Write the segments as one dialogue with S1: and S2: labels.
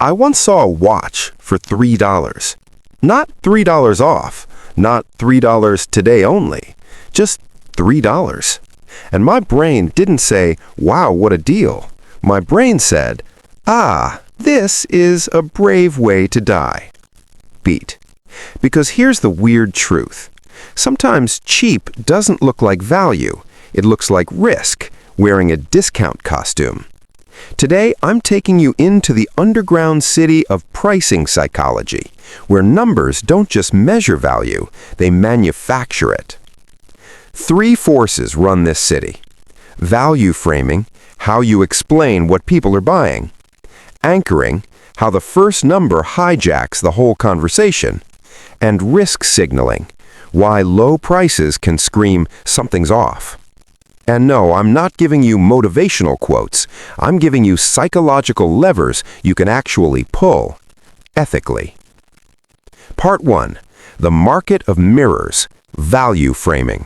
S1: I once saw a watch for $3. Not $3 off, not $3 today only, just $3. And my brain didn't say, wow, what a deal. My brain said, ah, this is a brave way to die. Beat. Because here's the weird truth. Sometimes cheap doesn't look like value. It looks like risk, wearing a discount costume. Today, I'm taking you into the underground city of pricing psychology, where numbers don't just measure value, they manufacture it. Three forces run this city. Value framing, how you explain what people are buying. Anchoring, how the first number hijacks the whole conversation. And risk signaling, why low prices can scream something's off. And no, I'm not giving you motivational quotes. I'm giving you psychological levers you can actually pull, ethically. Part 1. The Market of Mirrors, Value Framing.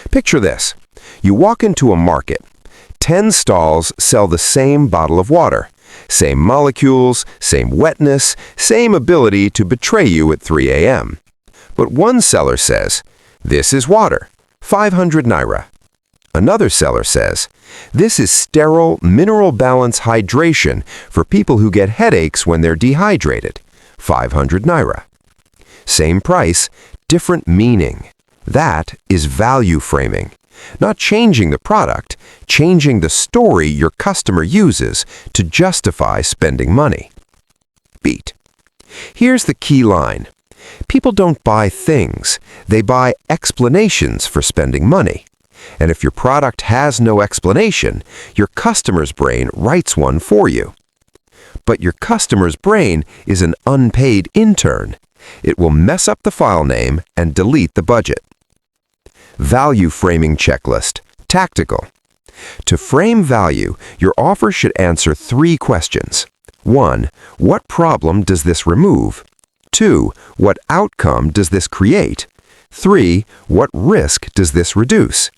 S1: Picture this. You walk into a market. 10 stalls sell the same bottle of water. Same molecules, same wetness, same ability to betray you at 3 a.m. But one seller says, this is water, 500 naira. Another seller says, this is sterile mineral balance hydration for people who get headaches when they're dehydrated, 500 naira. Same price, different meaning. That is value framing. Not changing the product, changing the story your customer uses to justify spending money. Beat. Here's the key line. People don't buy things, they buy explanations for spending money. And if your product has no explanation, your customer's brain writes one for you. But your customer's brain is an unpaid intern. It will mess up the file name and delete the budget. Value framing checklist. Tactical. To frame value, your offer should answer 3 questions. 1. What problem does this remove? 2. What outcome does this create? 3. What risk does this reduce?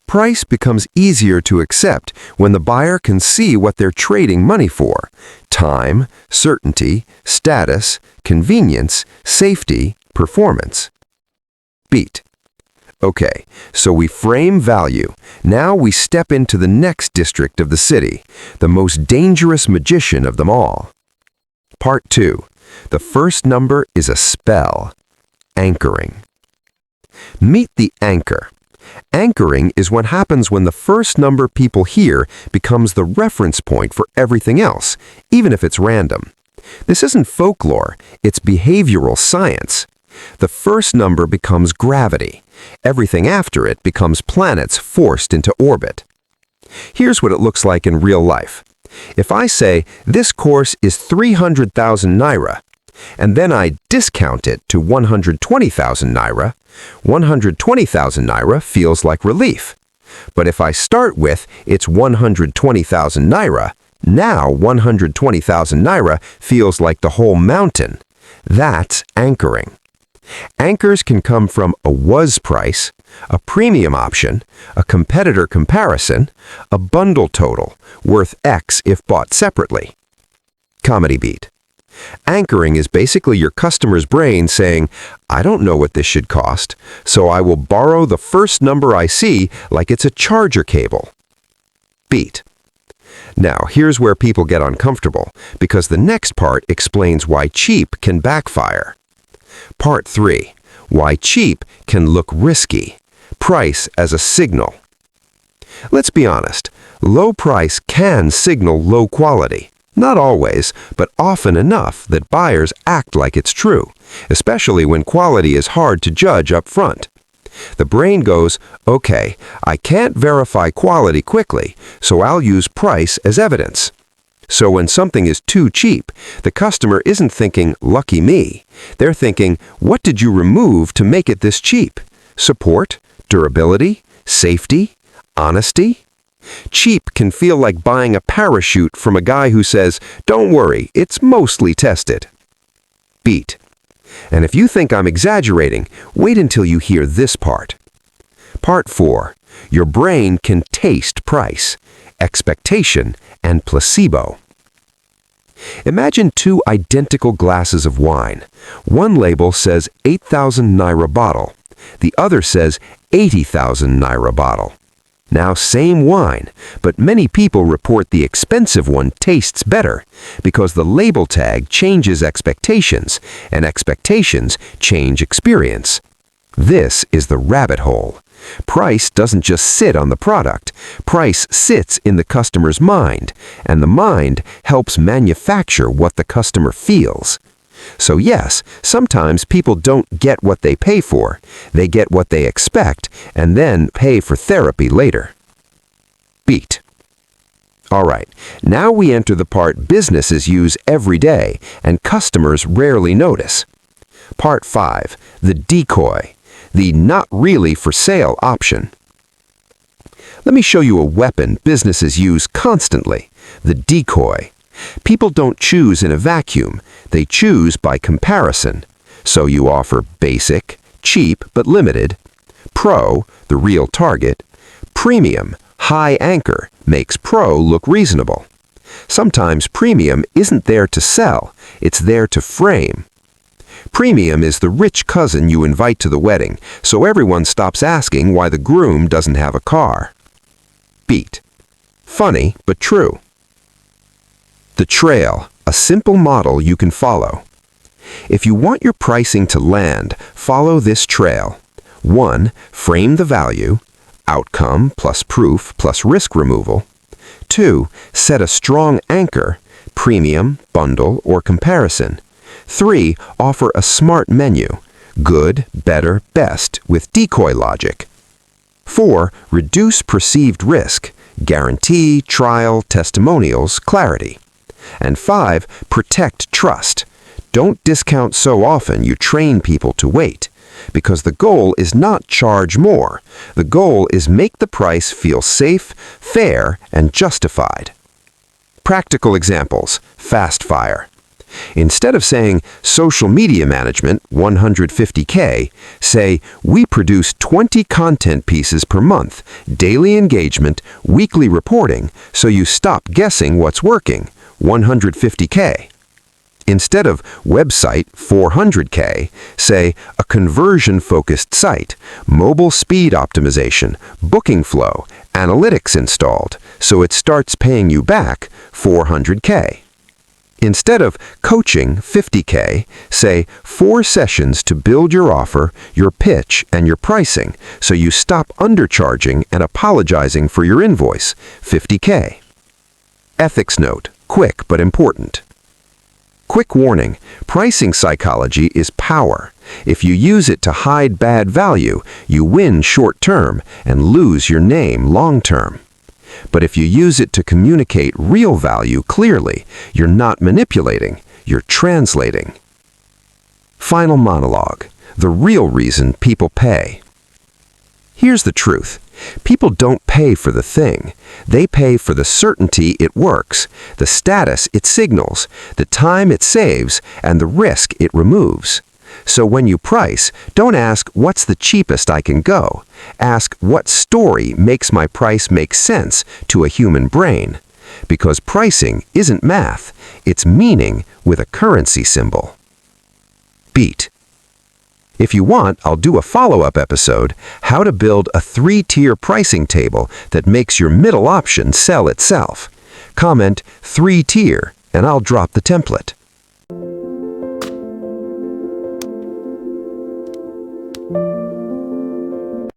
S1: Price becomes easier to accept when the buyer can see what they're trading money for: time, certainty, status, convenience, safety, performance. Beat. Okay, so we frame value. Now we step into the next district of the city, the most dangerous magician of them all. Part 2. The first number is a spell. Anchoring. Meet the anchor. Anchoring is what happens when the first number people hear becomes the reference point for everything else, even if it's random. This isn't folklore, it's behavioral science. The first number becomes gravity. Everything after it becomes planets forced into orbit. Here's what it looks like in real life. If I say, this course is 300,000 naira, and then I discount it to 120,000 naira, 120,000 naira feels like relief. But if I start with, it's 120,000 naira, now 120,000 naira feels like the whole mountain. That's anchoring. Anchors can come from a was price, a premium option, a competitor comparison, a bundle total, worth X if bought separately. Comedy beat. Anchoring is basically your customer's brain saying, I don't know what this should cost, so I will borrow the first number I see like it's a charger cable. Beat. Now, here's where people get uncomfortable, because the next part explains why cheap can backfire. Part 3. Why cheap can look risky. Price as a signal. Let's be honest, low price can signal low quality. Not always, but often enough that buyers act like it's true, especially when quality is hard to judge up front. The brain goes, okay, I can't verify quality quickly, so I'll use price as evidence. So when something is too cheap, the customer isn't thinking, lucky me. They're thinking, what did you remove to make it this cheap? Support? Durability? Safety? Honesty? Cheap can feel like buying a parachute from a guy who says, don't worry, it's mostly tested. Beat. And if you think I'm exaggerating, wait until you hear this part. Part 4. Your brain can taste price, expectation, and placebo.
S2: Imagine two identical glasses of wine. One label says 8,000 naira bottle. The other says 80,000 naira bottle. Now, same wine, but many people report the expensive one tastes better because the label tag changes expectations, and expectations change experience. This is the rabbit hole. Price doesn't just sit on the product. Price sits in the customer's mind, and the mind helps manufacture what the customer feels. So yes, sometimes people don't get what they pay for. They get what they expect, and then pay for therapy later. Beat. All right, now we enter the part businesses use every day and customers rarely notice. Part 5, the decoy, the not really for sale option. Let me show you a weapon businesses use constantly, the decoy. People don't choose in a vacuum, they choose by comparison. So you offer basic, cheap but limited, pro, the real target, premium, high anchor, makes pro look reasonable. Sometimes premium isn't there to sell, it's there to frame. Premium is the rich cousin you invite to the wedding, so everyone stops asking why the groom doesn't have a car. Beat. Funny, but true. The trail, a simple model you can follow. If you want your pricing to land, follow this trail. 1. Frame the value, outcome plus proof plus risk removal. 2. Set a strong anchor, premium, bundle, or comparison. 3. Offer a smart menu, good, better, best, with decoy logic. 4. Reduce perceived risk, guarantee, trial, testimonials, clarity. And 5. Protect trust. Don't discount so often you train people to wait, because the goal is not charge more. The goal is make the price feel safe, fair, and justified. Practical examples, fast fire. Instead of saying social media management, 150K, say we produce 20 content pieces per month, daily engagement, weekly reporting, so you stop guessing what's working, 150K. Instead of website 400K, say a conversion-focused site, mobile speed optimization, booking flow, analytics installed, so it starts paying you back 400K. Instead of coaching 50K, say 4 sessions to build your offer, your pitch, and your pricing, so you stop undercharging and apologizing for your invoice, 50K. Ethics note, quick but important. Quick warning, pricing psychology is power. If you use it to hide bad value, you win short-term and lose your name long-term. But if you use it to communicate real value clearly, you're not manipulating, you're translating. Final monologue, the real reason people pay. Here's the truth. People don't pay for the thing. They pay for the certainty it works, the status it signals, the time it saves, and the risk it removes. So when you price, don't ask what's the cheapest I can go. Ask what story makes my price make sense to a human brain. Because pricing isn't math, it's meaning with a currency symbol. Beat. If you want, I'll do a follow-up episode, how to build a 3-tier pricing table that makes your middle option sell itself. Comment 3-tier and I'll drop the template.